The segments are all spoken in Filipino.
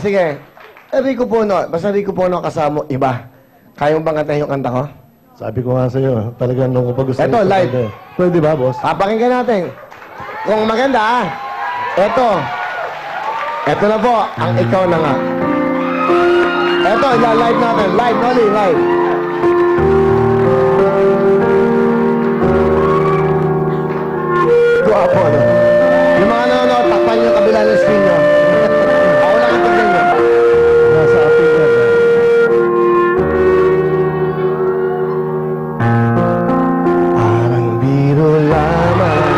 Sige. Rico Puno. Basta Rico Puno kasama mo, iba. Kaya mo bang kantahin yung kanta ko? Sabi ko nga sa'yo, talagang nung pag-gusto Eto, live. Pwede ba, boss? Papakinggan natin. Kung maganda, eto. Eto na po, ang ikaw na nga. Eto, live natin. Live, Noli, live. Guwapo, no? Yung mga nanonood, takpan nyo kabila ng screen nyo. Ako lang ang tignan nyo. Nasa ating yan. Parang biro lamang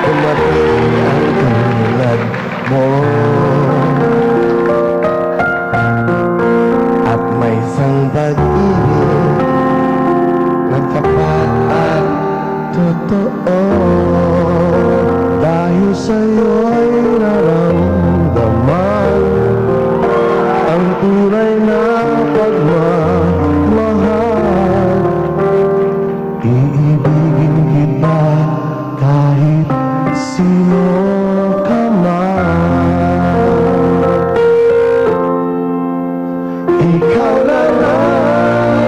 dumating ang tulad mo. At may isang pag-ibig na tapat at totoo. Dahil sa'yo'y nararamdaman ang tunay na pagmamahal. Iibigin kita kahit sino ka man. Ikaw na lang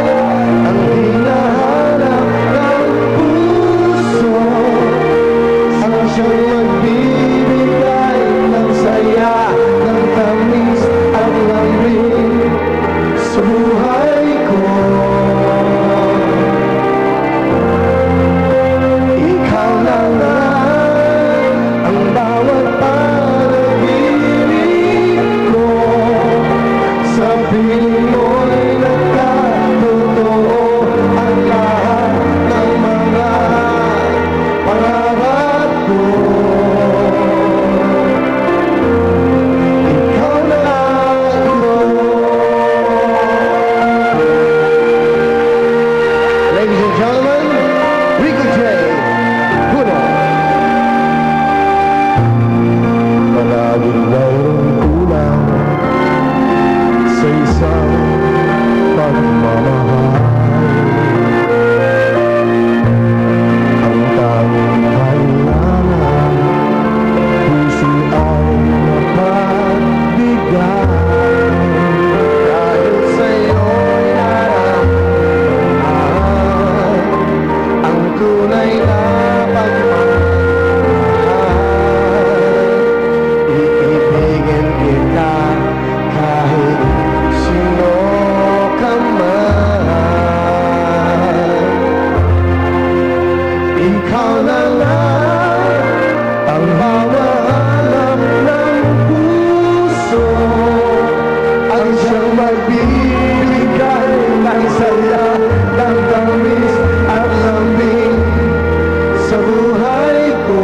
ang hinahanap ng puso, ang siyang magbibigay ng saya, ng tamis at lambing sa buhay ko. Ikaw na lang ang bawat panaginip ko. Sa piling mo'y nagkatotoo ang lahat ng mga pangarap ko. Ikaw na ito. Ladies and gentlemen, Rico J. Puno. Palaging mayroong kulang sa isang pagmamahal. Ang tanging kailangan, puso ay mapagbigay. Dahil sa'yo'y nararamdaman ang tunay na pagmamahal. Iibigin kita kahit sino ka man. Ikaw na lang ang mawahanap ng puso, ang siyang magbibigay ng saya, ng tamis at lambing sa buhay ko.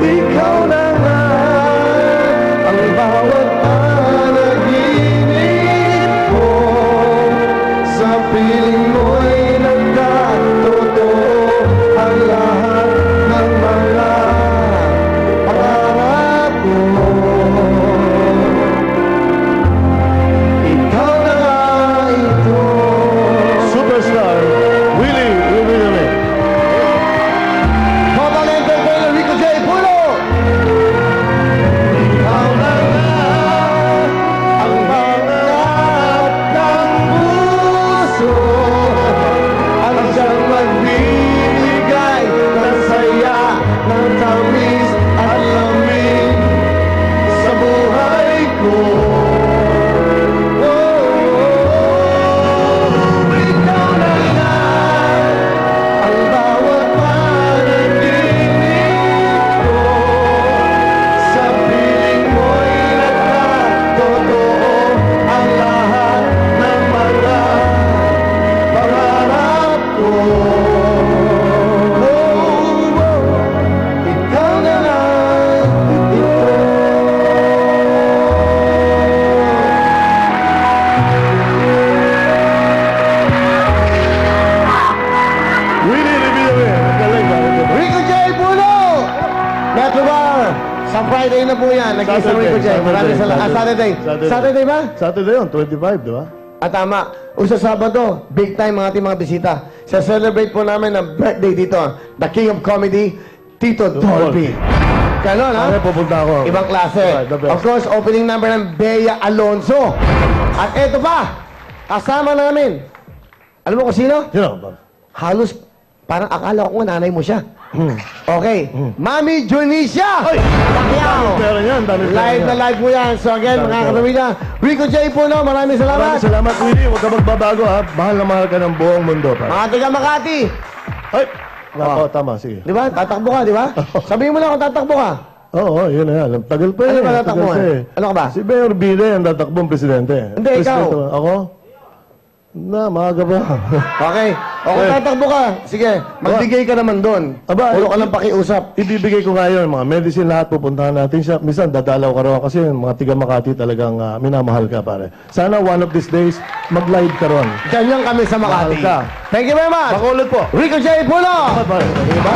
Ikaw na lang ang bawat panaginip ko. Sa piling mo'y nagkatotoo ang lahat ng mga pangarap ko. Ikaw na nga ito. Superstar, Willie Rubiname. Total Entertainer Rico J. Puno. Ikaw na nga ang pangarap ng puso, ang siyang magbibigay ng saya, ng tamis at lamig sa buhay ko. Ikaw na nga ang bawat panaginip ko. Sa piling mo'y nagkatotoo ang lahat ng mga pangarap ko. Ikaw na lang ito. Willie Rubiname. Galing ba? Rico J. Puno! Metro Bar! Sa Friday na po yan. Nag-isang Rico J. Maraming salamat. Saturday. Saturday ba? Saturday yun, 25, di ba? Tama. Sa Sabado, big time mga ating mga bisita. Sa celebrate po namin ang birthday dito. The King of Comedy, Tito Dolby. Ganon, ha? Pare, pupunta ako. Ibang klase. Right, the best. Of course, opening number ng Bea Alonso. At eto pa, kasama namin. Alam mo kung sino? You know, Halos, parang akala ko nga nanay mo siya. hmm. Okay. Mami Junicia! Ay! Pacquiao! Pera niyan, dami pera Live na niyan. live mo yan. So again, Dami mga pera. kapamilya, Rico J. Puno, maraming salamat. Maraming salamat, Willie. Huwag ka magbabago, ha? Mahal na mahal ka ng buong mundo, pare. Mga taga Makati. Ay! Nako, Oh. tama, sige. Di ba? Tatakbo ka, di ba? Sabihin mo lang kung tatakbo ka. Oo, yun na yan. Ang tagal pa Ano yan. ba Tagal tatakbo pa nga? eh. Ano ka ba? Si Mayor Bide ang tatakbong presidente. Hindi, ikaw. Presidente ba? Ako? Na, maaga ba? Okay. O kung Eh. tatakbo ka, sige, magbigay ka naman doon. Aba, Puro ka lang pakiusap. Ibibigay ko nga yun, mga medicine lahat, pupuntahan natin siya. Minsan, dadalaw ka raw kasi yung mga tiga Makati talagang minamahal ka, pare. Sana one of these days, mag-live ka ron. Ganyan kami sa Makati. Mahal ka. Thank you very much. Makulot po. Rico J. Puno! Pare. Diba?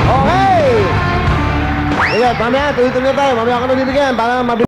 Okay! Sige, mamaya, tuloy-tuloy na tayo. Mamaya ako nabibigyan para mabilis.